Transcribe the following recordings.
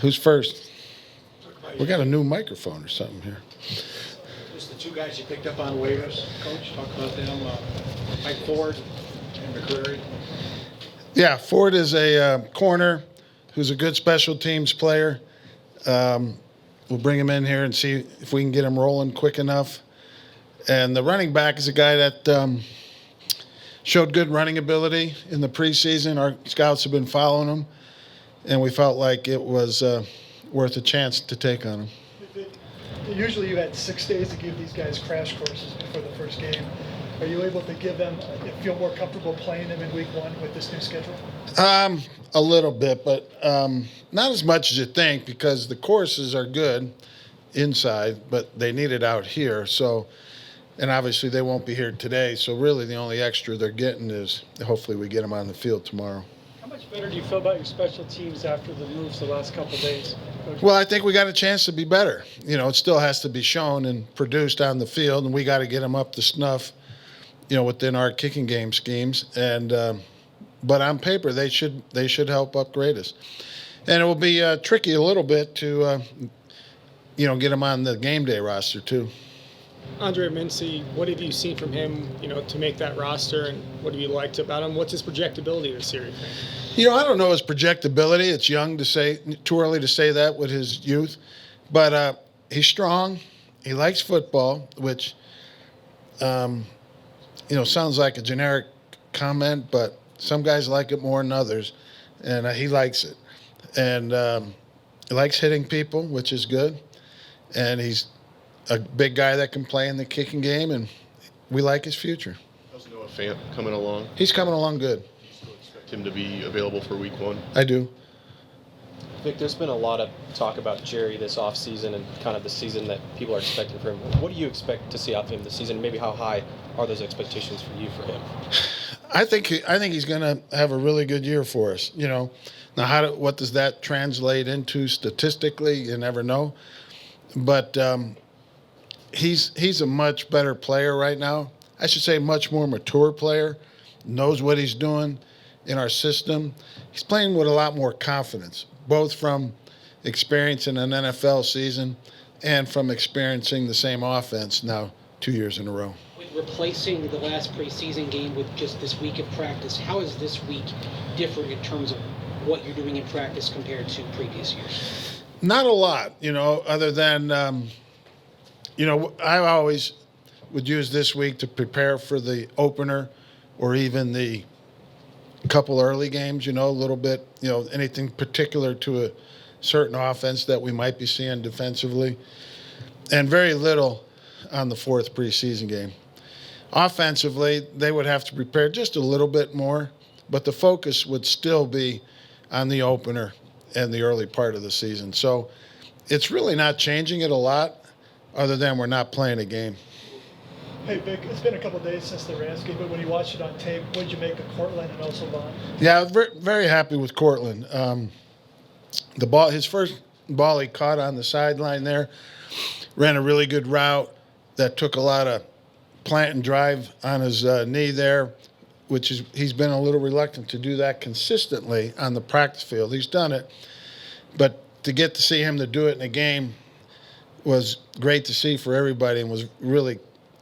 Who's first? We got a new microphone or something here. Just the two guys you picked up on waivers, Coach. Talk about them. Mike Ford and McCreary. Yeah, Ford is a corner who's a good special teams player. We'll bring him in here and see if we can get him rolling quick enough. And the running back is a guy that showed good running ability in the preseason. Our scouts have been following him, and we felt like it was worth a chance to take on him. Usually you had 6 days to give these guys crash courses before the first game. Are you able to give them, feel more comfortable playing them in week one with this new schedule? A little bit, but not as much as you think, because the courses are good inside, but they need it out here. So, and obviously they won't be here today. So really the only extra they're getting is hopefully we get them on the field tomorrow. How much better do you feel about your special teams after the moves the last couple of days, Coach? Well, I think we got a chance to be better. It still has to be shown and produced on the field, and we got to get them up to snuff, within our kicking game schemes. And but on paper, they should help upgrade us. And it will be tricky a little bit to, get them on the game day roster too. Andre Mincy, what have you seen from him, to make that roster, and what have you liked about him? What's his projectability this year, you think? I don't know his projectability. It's too early to say that with his youth. But he's strong. He likes football, which, sounds like a generic comment, but some guys like it more than others, and he likes it. And he likes hitting people, which is good. And he's a big guy that can play in the kicking game, and we like his future. How's Noah Fant coming along? He's coming along good. Do you still expect him to be available for week one? I do. Vic, there's been a lot of talk about Jerry this offseason and kind of the season that people are expecting for him. What do you expect to see out of him this season? Maybe how high are those expectations for you for him? I think he's going to have a really good year for us. Now what does that translate into statistically? You never know. But he's a much better player right now. I should say much more mature player, knows what he's doing in our system. He's playing with a lot more confidence, both from experience in an NFL season and from experiencing the same offense now 2 years in a row. With replacing the last preseason game with just this week of practice, how is this week different in terms of what you're doing in practice compared to previous years? Not a lot, other than, I always would use this week to prepare for the opener or even the couple early games, a little bit, anything particular to a certain offense that we might be seeing defensively, and very little on the fourth preseason game. Offensively, they would have to prepare just a little bit more, but the focus would still be on the opener and the early part of the season. So it's really not changing it a lot, other than we're not playing a game. Hey, Vic, it's been a couple of days since the Rams game, but when you watched it on tape, what did you make of Cortland and also Bond? Yeah, very, very happy with Cortland. His first ball he caught on the sideline there, ran a really good route that took a lot of plant and drive on his knee there, he's been a little reluctant to do that consistently on the practice field. He's done it, but to get to see him to do it in a game was great to see for everybody and was really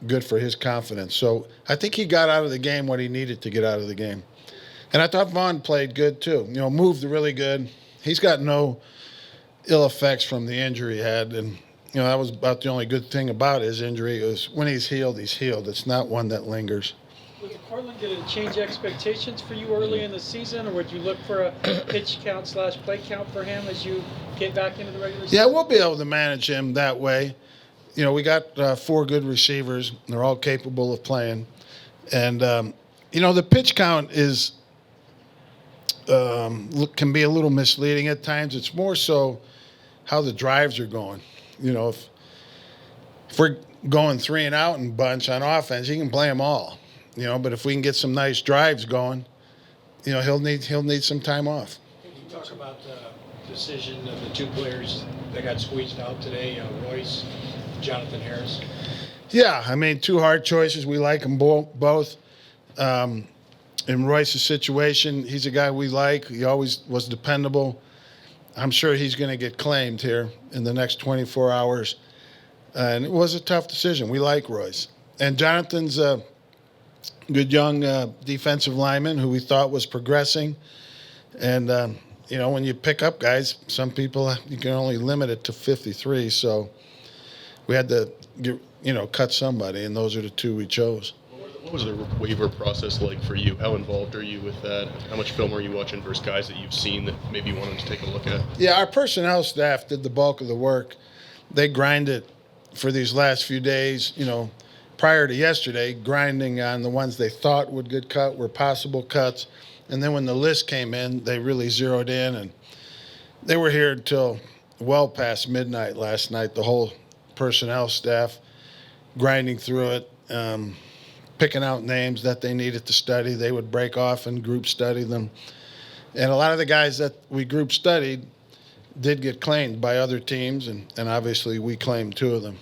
good for his confidence. So I think he got out of the game what he needed to get out of the game. And I thought Vaughn played good too. Moved really good. He's got no ill effects from the injury he had. And, that was about the only good thing about his injury is when he's healed, he's healed. It's not one that lingers. Was Cortland going to change expectations for you early in the season, or would you look for a pitch count / play count for him as you get back into the regular season? Yeah, we'll be able to manage him that way. We got 4 good receivers. They're all capable of playing. And, the pitch count is can be a little misleading at times. It's more so how the drives are going. If we're going 3 and out and bunch on offense, he can play them all. But if we can get some nice drives going, he'll need some time off. Can you talk about the decision of the two players that got squeezed out today, Royce, Jonathan Harris? Yeah, 2 hard choices. We like them both. In Royce's situation, he's a guy we like. He always was dependable. I'm sure he's going to get claimed here in the next 24 hours. And it was a tough decision. We like Royce. And Jonathan's a good young defensive lineman who we thought was progressing. And, when you pick up guys, some people, you can only limit it to 53. So we had to, cut somebody, and those are the two we chose. What was the waiver process like for you? How involved are you with that? How much film are you watching versus guys that you've seen that maybe you wanted to take a look at? Yeah, our personnel staff did the bulk of the work. They grinded for these last few days, prior to yesterday, grinding on the ones they thought would get cut, were possible cuts. And then when the list came in, they really zeroed in, and they were here until well past midnight last night, the whole personnel staff grinding through it, picking out names that they needed to study. They would break off and group study them. And a lot of the guys that we group studied did get claimed by other teams, and obviously we claimed two of them.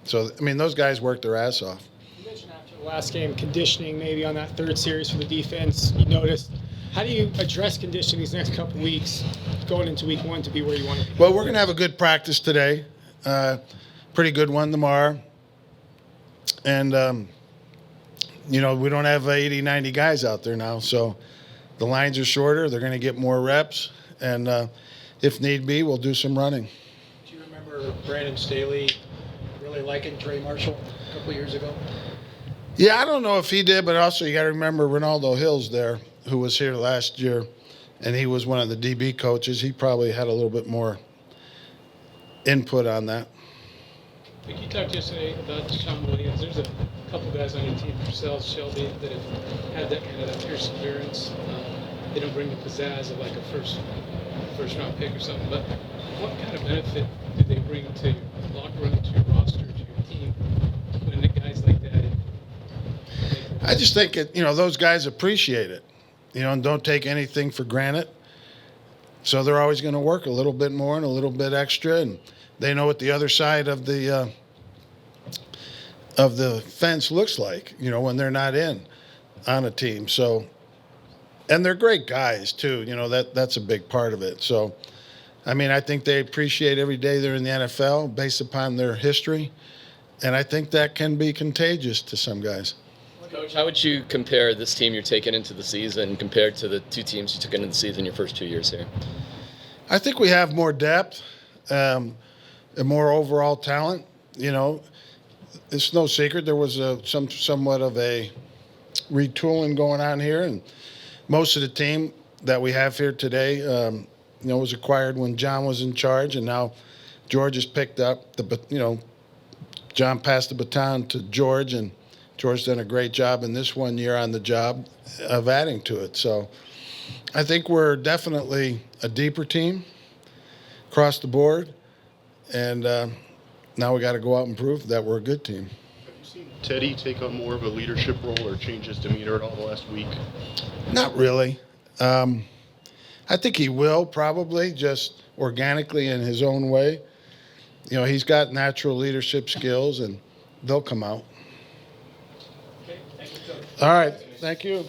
So, those guys worked their ass off. You mentioned after the last game conditioning maybe on that third series for the defense. You noticed. How do you address conditioning these next couple weeks going into week one to be where you want to be? Well, we're going to have a good practice today. Pretty good one tomorrow. And, we don't have 80, 90 guys out there now. So the lines are shorter. They're going to get more reps. And if need be, we'll do some running. Do you remember Brandon Staley really liking Trey Marshall a couple years ago? Yeah, I don't know if he did, but also you got to remember Ronaldo Hill's there, who was here last year, and he was one of the DB coaches. He probably had a little bit more input on that. Like you talked yesterday about Deshaun Williams. There's a couple guys on your team, Purcell, Shelby, that have had that kind of that perseverance. They don't bring the pizzazz of like a first round pick or something. But what kind of benefit do they bring to your locker room, to your roster, to your team, when the guys like that? I just think those guys appreciate it, and don't take anything for granted. So they're always going to work a little bit more and a little bit extra, and they know what the other side of the fence looks like, when they're not on a team. So, and they're great guys too. That's a big part of it. So, I think they appreciate every day they're in the NFL based upon their history, and I think that can be contagious to some guys. Coach, how would you compare this team you're taking into the season compared to the two teams you took into the season your first 2 years here? I think we have more depth, and more overall talent. It's no secret there was somewhat of a retooling going on here, and most of the team that we have here today, was acquired when John was in charge, and now George has picked up John passed the baton to George, and George's done a great job in this 1 year on the job of adding to it. So I think we're definitely a deeper team across the board. And now we got to go out and prove that we're a good team. Have you seen Teddy take on more of a leadership role or change his demeanor at all the last week? Not really. I think he will probably just organically in his own way. He's got natural leadership skills, and they'll come out. All right. Thank you.